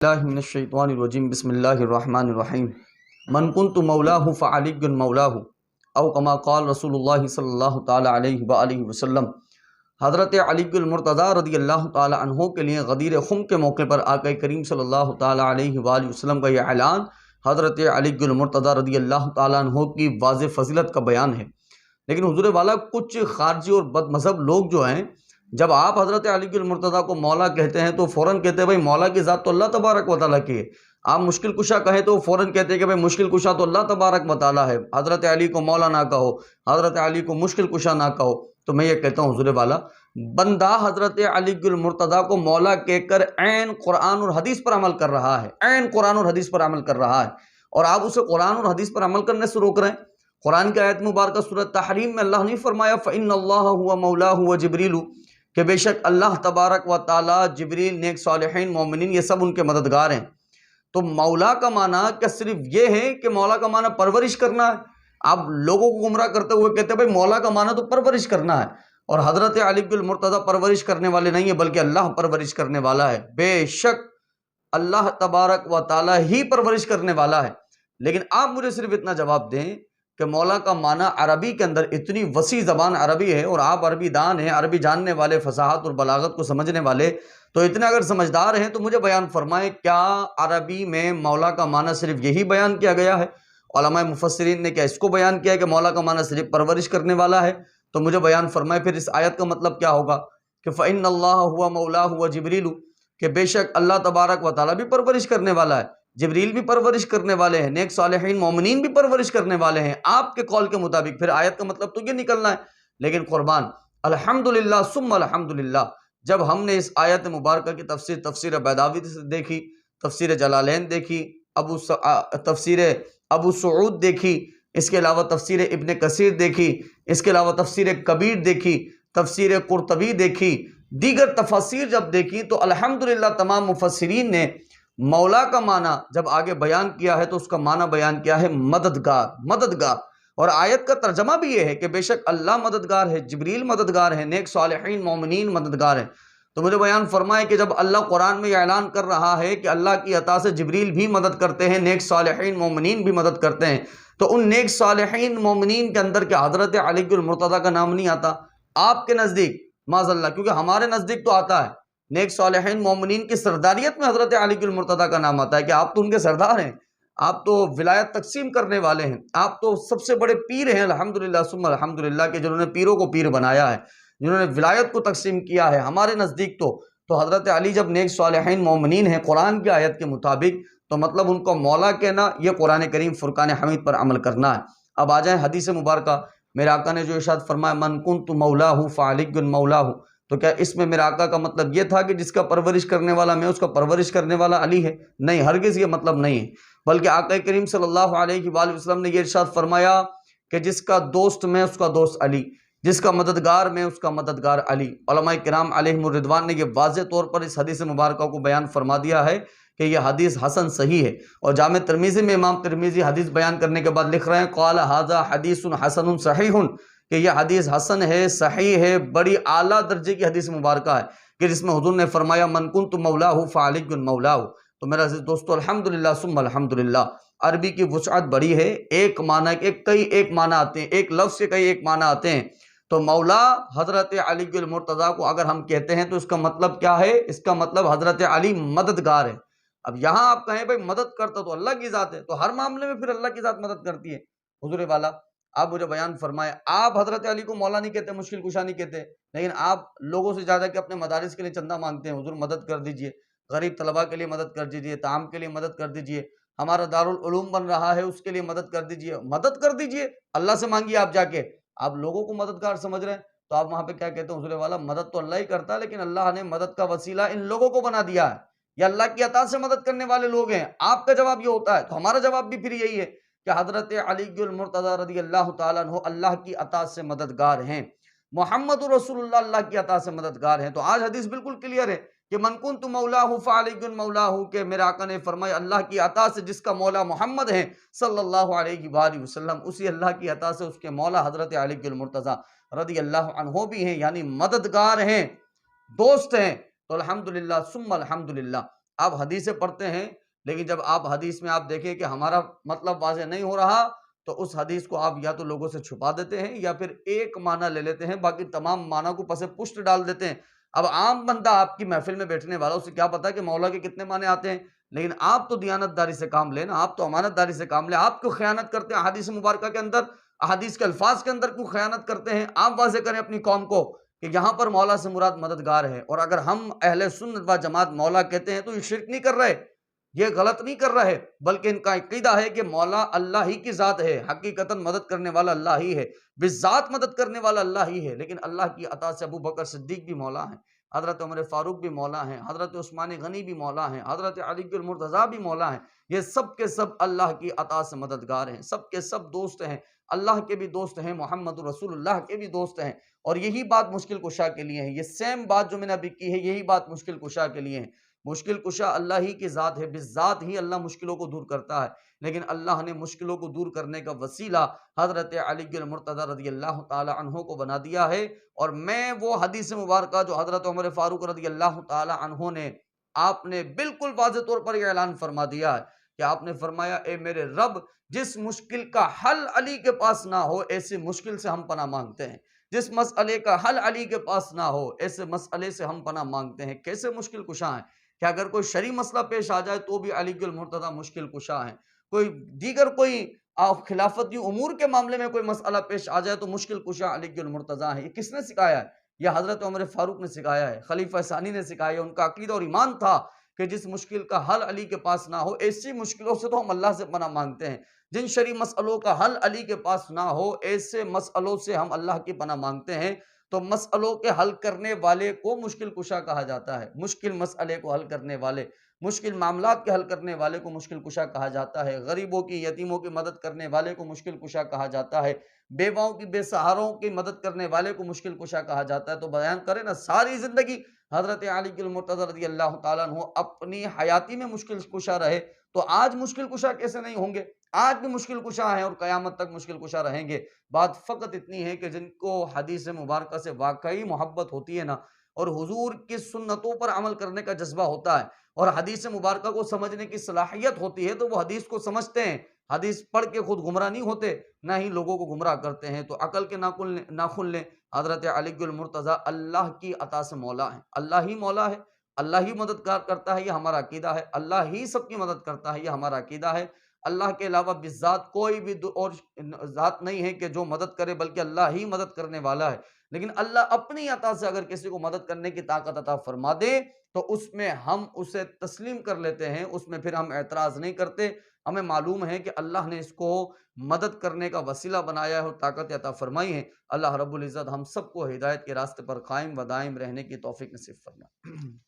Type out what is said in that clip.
اللہ من الشیطان الرجیم بسم اللہ الرحمن الرحیم من کنت مولاہ فعلی مولاہ او کما قال رسول اللہ صلی اللہ تعالی علیہ وآلہ وسلم۔ حضرت علی المرتضیٰ رضی اللہ تعالی عنہ کے لیے غدیر خم کے موقع پر آقا کریم صلی اللہ تعالی علیہ وآلہ وسلم کا یہ اعلان حضرت علی المرتضیٰ رضی اللہ تعالی عنہ کی واضح فضیلت کا بیان ہے۔ لیکن حضور والا کچھ خارجی اور بد مذہب لوگ جو ہیں، جب آپ حضرت علی المرتضیٰ کو مولا کہتے ہیں تو فوراً کہتے ہیں بھائی مولا کی ذات تو اللہ تبارک و تعالیٰ کی ہے۔ آپ مشکل کشا کہیں تو فوراً کہتے ہیں کہ بھائی مشکل کشا تو اللہ تبارک و تعالیٰ ہے، حضرت علی کو مولا نہ کہو، حضرت علی کو مشکل کشا نہ کہو۔ تو میں یہ کہتا ہوں حضور والا، بندہ حضرت علی المرتضیٰ کو مولا کہہ کر عین قرآن اور حدیث پر عمل کر رہا ہے، عین قرآن اور حدیث پر عمل کر رہا ہے، اور آپ اسے قرآن اور حدیث پر عمل کرنے سے روک رہے ہیں۔ قرآن کی آیت مبارکہ سورۃ تحریم میں اللہ نے فرمایا فَإِنَّ اللَّهَ هُوَ مَوْلَاهُ وَجِبْرِيلُ، کہ بے شک اللہ تبارک و تعالیٰ، جبریل، نیک صالحین، مومنین، یہ سب ان کے مددگار ہیں۔ تو مولا کا معنی کیا صرف یہ ہے کہ مولا کا معنی پرورش کرنا ہے؟ آپ لوگوں کو گمراہ کرتے ہوئے کہتے ہیں بھائی مولا کا معنی تو پرورش کرنا ہے، اور حضرت علی المرتضیٰ پرورش کرنے والے نہیں ہیں بلکہ اللہ پرورش کرنے والا ہے۔ بے شک اللہ تبارک و تعالیٰ ہی پرورش کرنے والا ہے۔ لیکن آپ مجھے صرف اتنا جواب دیں کہ مولا کا معنی عربی کے اندر، اتنی وسیع زبان عربی ہے اور آپ عربی دان ہیں، عربی جاننے والے، فصاحت اور بلاغت کو سمجھنے والے، تو اتنے اگر سمجھدار ہیں تو مجھے بیان فرمائیں کیا عربی میں مولا کا معنی صرف یہی بیان کیا گیا ہے؟ علماء مفسرین نے کیا اس کو بیان کیا ہے کہ مولا کا معنی صرف پرورش کرنے والا ہے؟ تو مجھے بیان فرمائیں پھر اس آیت کا مطلب کیا ہوگا کہ فَإِنَّ اللَّهَ هُوَ مَوْلَاهُ وَجِبْرِيلُ، کہ بے شک اللہ تبارک و تعالیٰ بھی پرورش کرنے والا ہے، جبریل بھی پرورش کرنے والے ہیں، نیک صالحین مومنین بھی پرورش کرنے والے ہیں آپ کے قول کے مطابق۔ پھر آیت کا مطلب تو یہ نکلنا ہے۔ لیکن قربان الحمدللہ ثم الحمدللہ، جب ہم نے اس آیت مبارکہ کی تفسیر بیضاوی سے دیکھی، تفسیر جلالین دیکھی، تفسیر ابو سعود دیکھی، اس کے علاوہ تفسیر ابن کثیر دیکھی، اس کے علاوہ تفسیر کبیر دیکھی، تفسیر قرطبی دیکھی، دیگر تفاسیر جب دیکھی، تو الحمدللہ تمام مفسرین نے مولا کا معنی جب آگے بیان کیا ہے تو اس کا معنی بیان کیا ہے مددگار، مددگار۔ اور آیت کا ترجمہ بھی یہ ہے کہ بے شک اللہ مددگار ہے، جبریل مددگار ہے، نیک صالحین مومنین مددگار ہیں۔ تو مجھے بیان فرمائے کہ جب اللہ قرآن میں یہ اعلان کر رہا ہے کہ اللہ کی عطا سے جبریل بھی مدد کرتے ہیں، نیک صالحین مومنین بھی مدد کرتے ہیں، تو ان نیک صالحین مومنین کے اندر کیا حضرت علی المرتضیٰ کا نام نہیں آتا آپ کے نزدیک؟ معاذ اللہ، کیونکہ ہمارے نزدیک تو آتا ہے۔ نیک صالحین مومنین کی سرداریت میں حضرت علی المرتضیٰ کا نام آتا ہے کہ آپ تو ان کے سردار ہیں، آپ تو ولایت تقسیم کرنے والے ہیں، آپ تو سب سے بڑے پیر ہیں الحمدللہ ثم الحمدللہ، کہ جنہوں نے پیروں کو پیر بنایا ہے، جنہوں نے ولایت کو تقسیم کیا ہے۔ ہمارے نزدیک تو حضرت علی جب نیک صالحین مومنین ہیں قرآن کی آیت کے مطابق، تو مطلب ان کو مولا کہنا، یہ قرآن کریم فرقان حمید پر عمل کرنا ہے۔ اب آ جائیں حدیث مبارکہ، میرے آقا نے جو ارشاد فرمایا من کنت مولاہ فعلی مولاہ، تو کیا اس میں میرے آقا کا مطلب یہ تھا کہ جس کا پرورش کرنے والا میں، اس کا پرورش کرنے والا علی ہے؟ نہیں، ہرگز یہ مطلب نہیں ہے، بلکہ آقا کریم صلی اللہ علیہ وآلہ وسلم نے یہ ارشاد فرمایا کہ جس کا دوست میں، اس کا دوست علی، جس کا مددگار میں، اس کا مددگار علی۔ علماء کرام علیہم الرضوان نے یہ واضح طور پر اس حدیث مبارکہ کو بیان فرما دیا ہے کہ یہ حدیث حسن صحیح ہے، اور جامع ترمذی میں امام ترمذی حدیث بیان کرنے کے بعد لکھ رہے ہیں قال ھذا حدیث حسن صحیح، کہ یہ حدیث حسن ہے، صحیح ہے، بڑی اعلیٰ درجے کی حدیث مبارکہ ہے، کہ جس میں حضور نے فرمایا من کنت مولاہ فعلی مولاہ۔ تو میرا عزیز دوستو الحمدللہ ثم الحمدللہ، عربی کی وسعت بڑی ہے، ایک معنی کے کئی ایک معنی آتے ہیں، ایک لفظ کے کئی ایک معنی آتے ہیں۔ تو مولا حضرت علی المرتضیٰ کو اگر ہم کہتے ہیں تو اس کا مطلب کیا ہے؟ اس کا مطلب حضرت علی مددگار ہے۔ اب یہاں آپ کہیں بھائی مدد کرتا تو اللہ کی ذات ہے، تو ہر معاملے میں پھر اللہ کی ذات مدد کرتی ہے۔ حضور والا آپ مجھے بیان فرمائے، آپ حضرت علی کو مولا نہیں کہتے، مشکل کشا نہیں کہتے، لیکن آپ لوگوں سے زیادہ کہ اپنے مدارس کے لیے چندہ مانگتے ہیں، حضور مدد کر دیجئے، غریب طلباء کے لیے مدد کر دیجئے، تعام کے لیے مدد کر دیجئے، ہمارا دارالعلوم بن رہا ہے اس کے لیے مدد کر دیجئے، مدد کر دیجئے، اللہ سے مانگیے آپ جا کے۔ آپ لوگوں کو مددگار سمجھ رہے ہیں، تو آپ وہاں پہ کیا کہتے ہیں حضور والا؟ مدد تو اللہ ہی کرتا ہے، لیکن اللہ نے مدد کا وسیلہ ان لوگوں کو بنا دیا ہے، یہ اللہ کی عطا سے مدد کرنے والے لوگ ہیں۔ آپ کا جواب یہ ہوتا ہے، تو ہمارا جواب بھی پھر یہی ہے کہ حضرت علی المرتضیٰ رضی اللہ تعالیٰ عنہ اللہ کی عطا سے مددگار ہیں، محمد رسول اللہ اللہ کی عطا سے مددگار ہیں۔ تو آج حدیث بالکل کلیئر ہے کہ من کنت مولاہ فعلی مولاہ، کہ میرے آقا نے فرمایا اللہ کی عطا سے جس کا مولا محمد ہے صلی اللہ علیہ وآلہ وسلم، اسی اللہ کی عطا سے اس کے مولا حضرت علی المرتضیٰ رضی اللہ عنہ بھی ہیں، یعنی مددگار ہیں، دوست ہیں۔ تو الحمدللہ ثم الحمدللہ، آپ حدیثیں پڑھتے ہیں لیکن جب آپ حدیث میں آپ دیکھیں کہ ہمارا مطلب واضح نہیں ہو رہا تو اس حدیث کو آپ یا تو لوگوں سے چھپا دیتے ہیں یا پھر ایک معنی لے لیتے ہیں، باقی تمام معنی کو پس پشت ڈال دیتے ہیں۔ اب عام بندہ آپ کی محفل میں بیٹھنے والا اسے کیا پتا کہ مولا کے کتنے معنی آتے ہیں؟ لیکن آپ تو دیانت داری سے کام لیں نا، آپ تو امانت داری سے کام لیں۔ آپ کیوں خیانت کرتے ہیں احادیث مبارکہ کے اندر؟ احادیث کے الفاظ کے اندر کیوں خیانت کرتے ہیں؟ آپ واضح کریں اپنی قوم کو کہ یہاں پر مولا سے مراد مددگار ہے، اور اگر ہم اہل سنت و جماعت مولا کہتے ہیں تو یہ شرک نہیں کر رہے، یہ غلط نہیں کر رہے، بلکہ ان کا عقیدہ ہے کہ مولا اللہ ہی کی ذات ہے، حقیقتاً مدد کرنے والا اللہ ہی ہے، بالذات مدد کرنے والا اللہ ہی ہے۔ لیکن اللہ کی عطا سے ابو بکر صدیق بھی مولا ہیں، حضرت عمر فاروق بھی مولا ہیں، حضرت عثمان غنی بھی مولا ہیں، حضرت علی المرتضیٰ بھی مولا ہیں۔ یہ سب کے سب اللہ کی عطا سے مددگار ہیں، سب کے سب دوست ہیں، اللہ کے بھی دوست ہیں، محمد رسول اللہ کے بھی دوست ہیں۔ اور یہی بات مشکل کشا کے لیے ہے، یہ سیم بات جو میں نے ابھی کی ہے، یہی بات مشکل کشا کے لیے ہے۔ مشکل کشا اللہ ہی کی ذات ہے، بالذات ہی اللہ مشکلوں کو دور کرتا ہے، لیکن اللہ نے مشکلوں کو دور کرنے کا وسیلہ حضرت علی المرتضیٰ رضی اللہ تعالی عنہ کو بنا دیا ہے۔ اور میں وہ حدیث مبارکہ جو حضرت عمر فاروق رضی اللہ تعالی عنہ نے آپ نے بالکل واضح طور پر یہ اعلان فرما دیا ہے کہ آپ نے فرمایا اے میرے رب، جس مشکل کا حل علی کے پاس نہ ہو ایسی مشکل سے ہم پناہ مانگتے ہیں، جس مسئلے کا حل علی کے پاس نہ ہو ایسے مسئلے سے ہم پناہ مانگتے ہیں۔ کیسے مشکل کشا ہیں کہ اگر کوئی شرعی مسئلہ پیش آ جائے تو بھی علی المرتضیٰ مشکل کشا ہیں، کوئی دیگر کوئی خلافتی امور کے معاملے میں کوئی مسئلہ پیش آ جائے تو مشکل کشا علی المرتضیٰ ہیں۔ یہ کس نے سکھایا ہے؟ یہ حضرت عمر فاروق نے سکھایا ہے، خلیفہ ثانی نے سکھایا ہے۔ ان کا عقیدہ اور ایمان تھا کہ جس مشکل کا حل علی کے پاس نہ ہو ایسی مشکلوں سے تو ہم اللہ سے پناہ مانگتے ہیں، جن شرعی مسئلوں کا حل علی کے پاس نہ ہو ایسے مسئلوں سے ہم اللہ کی پناہ مانگتے ہیں۔ تو مسئلوں کے حل کرنے والے کو مشکل کشا کہا جاتا ہے، مشکل مسئلے کو حل کرنے والے، مشکل معاملات کے حل کرنے والے کو مشکل کشا کہا جاتا ہے، غریبوں کی یتیموں کی مدد کرنے والے کو مشکل کشا کہا جاتا ہے، بیواؤں کی بے سہاروں کی مدد کرنے والے کو مشکل کشا کہا جاتا ہے۔ تو بیان کریں نا، ساری زندگی حضرت علی المرتضیٰ رضی اللہ تعالیٰ عنہ اپنی حیاتی میں مشکل کشا رہے، تو آج مشکل کشا کیسے نہیں ہوں گے؟ آج بھی مشکل کشا ہیں اور قیامت تک مشکل کشا رہیں گے۔ بات فقط اتنی ہے کہ جن کو حدیث مبارکہ سے واقعی محبت ہوتی ہے نا، اور حضور کی سنتوں پر عمل کرنے کا جذبہ ہوتا ہے اور حدیث مبارکہ کو سمجھنے کی صلاحیت ہوتی ہے، تو وہ حدیث کو سمجھتے ہیں، حدیث پڑھ کے خود گمراہ نہیں ہوتے، نہ ہی لوگوں کو گمراہ کرتے ہیں۔ تو عقل کے ناخن لیں، حضرت علی المرتضیٰ اللہ کی عطا سے مولا ہے، اللہ ہی مولا ہے، اللہ ہی مددگار کرتا ہے، یہ ہمارا عقیدہ ہے، اللہ ہی سب کی مدد کرتا ہے، یہ ہمارا عقیدہ ہے۔ اللہ کے علاوہ بالذات کوئی بھی اور ذات نہیں ہے کہ جو مدد کرے، بلکہ اللہ ہی مدد کرنے والا ہے۔ لیکن اللہ اپنی عطا سے اگر کسی کو مدد کرنے کی طاقت عطا فرما دے تو اس میں ہم اسے تسلیم کر لیتے ہیں، اس میں پھر ہم اعتراض نہیں کرتے۔ ہمیں معلوم ہے کہ اللہ نے اس کو مدد کرنے کا وسیلہ بنایا ہے اور طاقت عطا فرمائی ہے۔ اللہ رب العزت ہم سب کو ہدایت کے راستے پر قائم و دائم رہنے کی توفیق نصیب فرمائے۔